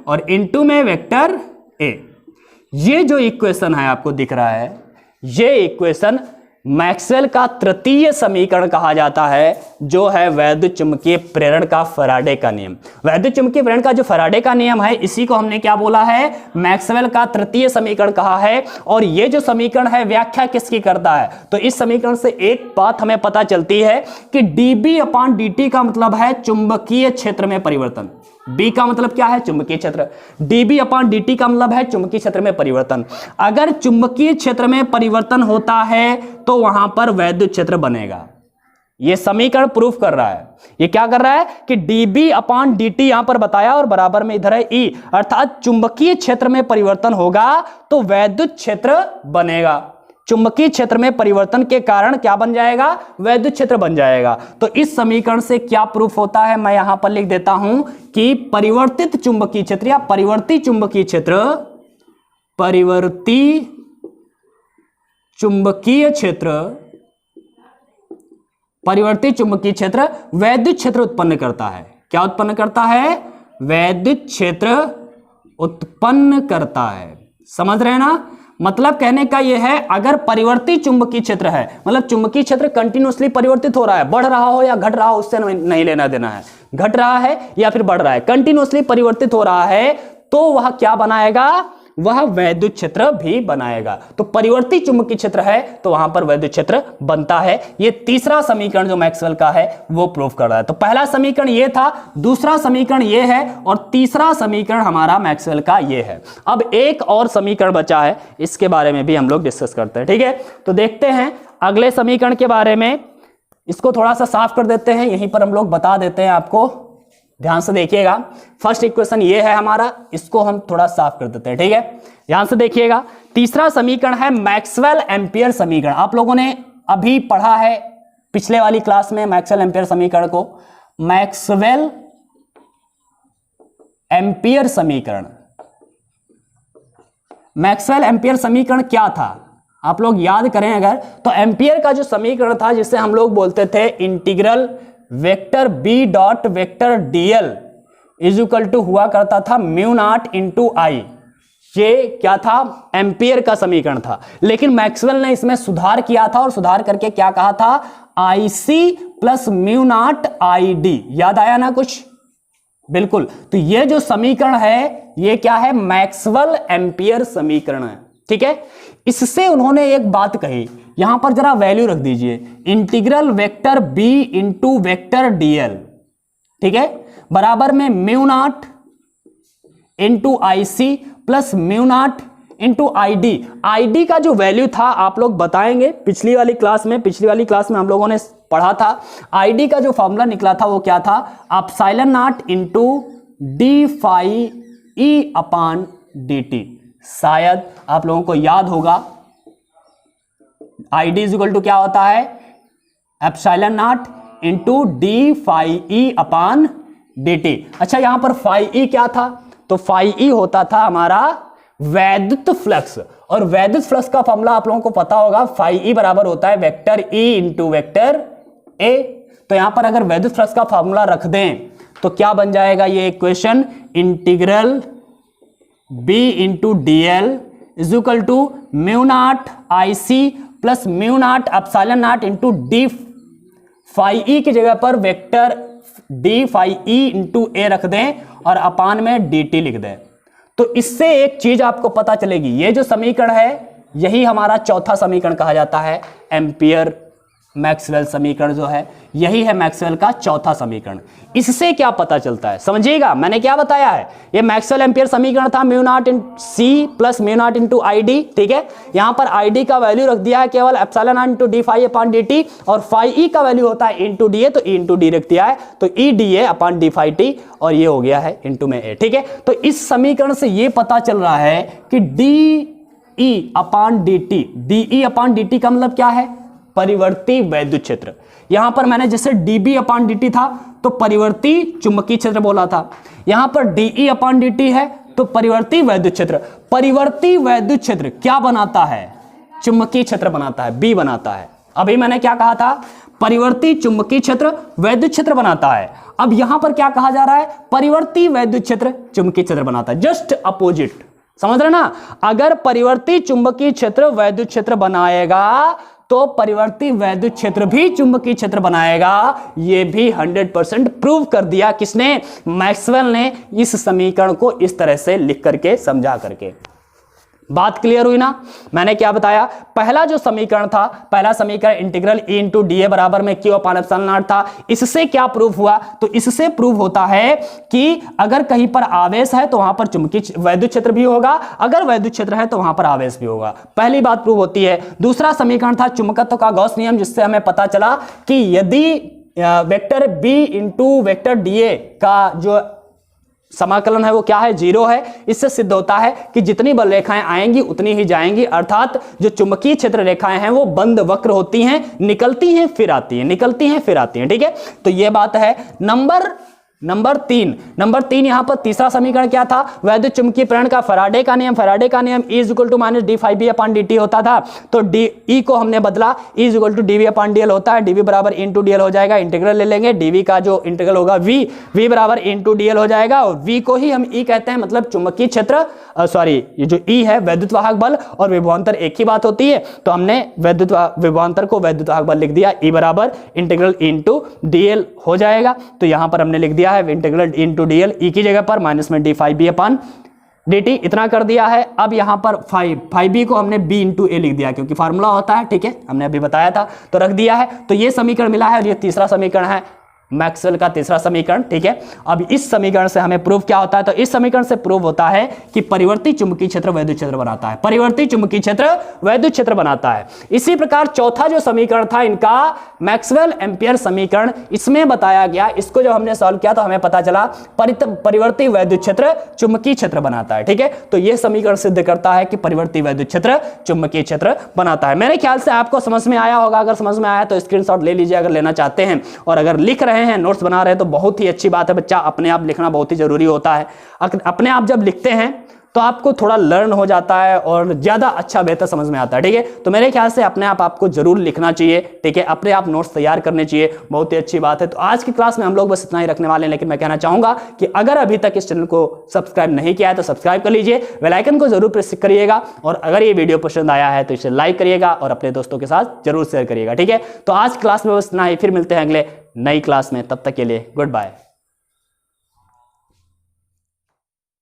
और इंटू में वेक्टर A। ये जो इक्वेशन है आपको दिख रहा है, ये इक्वेशन मैक्सवेल का तृतीय समीकरण कहा जाता है, जो है वैद्युत चुंबकीय प्रेरण का फैराडे का नियम। वैद्युत चुंबकीय प्रेरण का जो फैराडे का नियम है, इसी को हमने क्या बोला है? मैक्सवेल का तृतीय समीकरण कहा है। और ये जो समीकरण है व्याख्या किसकी करता है? तो इस समीकरण से एक बात हमें पता चलती है कि dB/dt का मतलब है चुंबकीय क्षेत्र में परिवर्तन। B का मतलब क्या है? चुंबकीय क्षेत्र। dB/dt का मतलब है चुंबकीय क्षेत्र में परिवर्तन। अगर चुंबकीय क्षेत्र में परिवर्तन होता है तो वहां पर वैद्युत क्षेत्र बनेगा। यह समीकरण प्रूफ कर रहा है। ये क्या कर रहा है कि dB/dt यहां पर बताया और बराबर में इधर है E, अर्थात चुंबकीय क्षेत्र में परिवर्तन होगा तो वैद्युत क्षेत्र बनेगा। चुंबकीय क्षेत्र में परिवर्तन के कारण क्या बन जाएगा? वैद्युत क्षेत्र बन जाएगा। तो इस समीकरण से क्या प्रूफ होता है? मैं यहां पर लिख देता हूं कि परिवर्तित चुंबकीय क्षेत्र या परिवर्ती चुंबकीय क्षेत्र, परिवर्ती चुंबकीय क्षेत्र, परिवर्ती चुंबकीय क्षेत्र वैद्युत क्षेत्र उत्पन्न करता है। क्या उत्पन्न करता है? वैद्युत क्षेत्र उत्पन्न करता है। समझ रहे हैं ना? मतलब कहने का यह है, अगर परिवर्ती चुंबकीय क्षेत्र है, मतलब चुंबकीय क्षेत्र कंटिन्यूअसली परिवर्तित हो रहा है, बढ़ रहा हो या घट रहा हो, उससे नहीं लेना देना है, घट रहा है या फिर बढ़ रहा है, कंटिन्यूअसली परिवर्तित हो रहा है, तो वह क्या बनाएगा, वह वैद्युत क्षेत्र भी बनाएगा। तो परिवर्ती चुंबकीय क्षेत्र है तो वहां पर वैद्युत क्षेत्र बनता है। ये तीसरा समीकरण जो मैक्सवेल का है वो प्रूव कर रहा है। तो पहला समीकरण ये था, दूसरा समीकरण ये है और तीसरा समीकरण हमारा मैक्सवेल का ये है। अब एक और समीकरण बचा है, इसके बारे में भी हम लोग डिस्कस करते हैं, ठीक है। तो देखते हैं अगले समीकरण के बारे में, इसको थोड़ा सा साफ कर देते हैं, यहीं पर हम लोग बता देते हैं आपको, ध्यान से देखिएगा। फर्स्ट इक्वेशन ये है हमारा, इसको हम थोड़ा साफ कर देते हैं, ठीक है। ध्यान से देखिएगा, तीसरा समीकरण है मैक्सवेल एम्पियर समीकरण। आप लोगों ने अभी पढ़ा है पिछले वाली क्लास में मैक्सवेल एम्पियर समीकरण को। मैक्सवेल एम्पियर समीकरण, मैक्सवेल एम्पियर समीकरण क्या था आप लोग याद करें अगर, तो एम्पियर का जो समीकरण था जिसे हम लोग बोलते थे integral vector B dot vector DL is equal to हुआ करता था म्यू नॉट इंटू आई। ये क्या था, एम्पियर का समीकरण था। लेकिन मैक्सवेल ने इसमें सुधार किया था और सुधार करके क्या कहा था, I C plus mu naught I D. याद आया ना कुछ, बिल्कुल। तो ये जो समीकरण है ये क्या है, मैक्सवेल एम्पियर समीकरण है, ठीक है। इससे उन्होंने एक बात कही, यहां पर जरा वैल्यू रख दीजिए, integral vector B into vector DL, ठीक है, बराबर में mu naught into I C plus mu naught into I D. I D का जो वैल्यू था आप लोग बताएंगे, पिछली वाली क्लास में हम लोगों ने पढ़ा था, आई डी का जो फॉर्मूला निकला था वो क्या था, epsilon naught into D phi E upon D T. शायद आप लोगों को याद होगा, I D is equal to क्या होता है, epsilon naught into D phi E upon D T. अच्छा, यहां पर फाई ई क्या था, तो फाई ई होता था हमारा वैद्युत फ्लक्स, और वैद्युत फ्लक्स का फॉर्मूला आप लोगों को पता होगा, फाई ई बराबर होता है vector E into vector A. तो यहां पर अगर वैद्युत फ्लक्स का फॉर्मूला रख दें तो क्या बन जाएगा ये equation, integral B into D L is equal to mu naught I C plus mu naught epsilon naught into D phi E की जगह पर vector D phi E into A रख दें और अपान में डी टी लिख दें। तो इससे एक चीज आपको पता चलेगी, ये जो समीकरण है यही हमारा चौथा समीकरण कहा जाता है, एम्पियर मैक्सवेल समीकरण जो है यही है मैक्सवेल का चौथा समीकरण। इससे क्या पता चलता है समझिएगा, मैंने क्या बताया है, ये मैक्सवेल एम्पियर समीकरण था mu naught in C plus mu naught into I D, ठीक है। यहां पर आई डी का वैल्यू रख दिया है केवल epsilon naught into D phi upon D T, और फाई ई का वैल्यू होता है इंटू डी ए, तो ई इंटू डी रख दिया है, तो E D A upon D phi T, और ये हो गया है इंटू में ए, ठीक है। तो इस समीकरण से ये पता चल रहा है कि D E upon D T, D E upon D T का मतलब क्या है, परिवर्ती वैद्युत क्षेत्र। यहां पर मैंने जैसे डीबी अपॉन डीटी था तो परिवर्ती चुंबकीय क्षेत्र बोला था, यहां पर डीई अपॉन डीटी है तो परिवर्ती वैद्युत क्षेत्र। परिवर्ती वैद्युत क्षेत्र क्या बनाता है, चुंबकीय क्षेत्र बनाता है, बी बनाता है। अभी मैंने क्या कहा था, परिवर्ती चुंबकीय क्षेत्र वैद्युत क्षेत्र बनाता है। अब यहां पर क्या कहा जा रहा है, परिवर्ती वैद्युत क्षेत्र चुंबकीय क्षेत्र बनाता है, जस्ट अपोजिट, समझ रहे ना। अगर परिवर्ती चुंबकीय क्षेत्र वैद्युत क्षेत्र बनाएगा तो परिवर्ती वैद्युत क्षेत्र भी चुंबकीय क्षेत्र बनाएगा। यह भी 100% प्रूव कर दिया किसने, मैक्सवेल ने, इस समीकरण को इस तरह से लिख करके समझा करके। बात क्लियर हुई ना। मैंने क्या बताया, पहला जो समीकरण था, पहला समीकरण integral E into D A बराबर में क्यू अपान एप्सिलॉन नॉट था। इससे क्या प्रूव हुआ, तो इससे प्रूव होता है कि अगर कहीं पर आवेश है तो वहां पर चुंबकीय वैद्युत क्षेत्र भी होगा, अगर वैद्युत क्षेत्र है तो वहां पर आवेश भी होगा। पहली बात प्रूव होती है। दूसरा समीकरण था चुंबकत्व का गॉस नियम, जिससे हमें पता चला कि यदि vector B into vector D A का जो समाकलन है वो क्या है, 0 है। इससे सिद्ध होता है कि जितनी बल रेखाएं आएंगी उतनी ही जाएंगी, अर्थात जो चुंबकीय क्षेत्र रेखाएं हैं वो बंद वक्र होती हैं, निकलती हैं फिर आती हैं, निकलती हैं फिर आती हैं, ठीक है। तो ये बात है। नंबर नंबर तीन यहां पर तीसरा समीकरण क्या था, वैद्युत चुंबकीय प्रेरण का फैराडे का नियम E is equal to minus d∅b/dt होता था। तो E को हमने बदला, E is equal to dv/dl होता है, dv बराबर इंटू dl हो जाएगा, इंटीग्रल ले लेंगे, dv का जो इंटीग्रल होगा v बराबर इंटू dl हो जाएगा। और v को ही हम E कहते हैं, मतलब चुंबकीय क्षेत्र, ये जो E है वैद्युत वाहक बल और विभवांतर एक ही बात होती है, तो हमने विभवांतर को वैद्युत वाहक बल लिख दिया, E बराबर इंटीग्रल इंटू dl हो जाएगा। तो यहां पर हमने लिख दिया है इंटीग्रल इंटू dl, E की जगह पर माइनस में d∅b/dt इतना कर दिया है। अब यहां पर 5b को हमने b इंटू a लिख दिया, क्योंकि फार्मूला होता है, ठीक है, हमने अभी बताया था, तो रख दिया है। तो ये समीकरण मिला है और ये तीसरा समीकरण है, मैक्सवेल का तीसरा समीकरण, ठीक है। अब इस समीकरण से हमें प्रूव क्या होता है, तो इस समीकरण से प्रूव होता है कि परिवर्ती चुंबकीय क्षेत्र वैद्युत क्षेत्र बनाता है, परिवर्ती चुंबकीय क्षेत्र वैद्युत क्षेत्र बनाता है। इसी प्रकार चौथा जो समीकरण था इनका, मैक्सवेल एम्पियर समीकरण, इसमें बताया गया, इसको जब हमने सॉल्व किया तो हमें पता चला परिवर्ती वैद्युत क्षेत्र चुंबकीय क्षेत्र बनाता है, ठीक है। तो यह समीकरण सिद्ध करता है कि परिवर्ती वैद्युत क्षेत्र चुंबकीय क्षेत्र बनाता है। मेरे ख्याल से आपको समझ में आया होगा, अगर समझ में आया तो स्क्रीनशॉट ले लीजिए अगर लेना चाहते हैं, और अगर लिख रहे हैं, नोट्स बना रहे हैं, तो बहुत ही अच्छी बात है। बच्चा अपने आप लिखना बहुत ही जरूरी होता है। अपने आप जब लिखते हैं तो आपको थोड़ा लर्न हो जाता है और ज्यादा अच्छा बेहतर समझ में आता है, ठीक है। तो मेरे ख्याल से अपने आप आपको जरूर लिखना चाहिए, ठीक है, अपने आप नोट्स तैयार करने चाहिए, बहुत ही अच्छी बात है। तो आज की क्लास में हम लोग बस इतना ही रखने वाले हैं, लेकिन मैं कहना चाहूंगा कि अगर अभी तक इस चैनल को सब्सक्राइब नहीं किया है तो सब्सक्राइब कर लीजिए, बेल आइकन को जरूर प्रेस करिएगा, और अगर ये वीडियो पसंद आया है तो इसे लाइक करिएगा और अपने दोस्तों के साथ जरूर शेयर करिएगा, ठीक है। तो आज क्लास में बस इतना ही, फिर मिलते हैं अगले नई क्लास में, तब तक के लिए गुड बाय।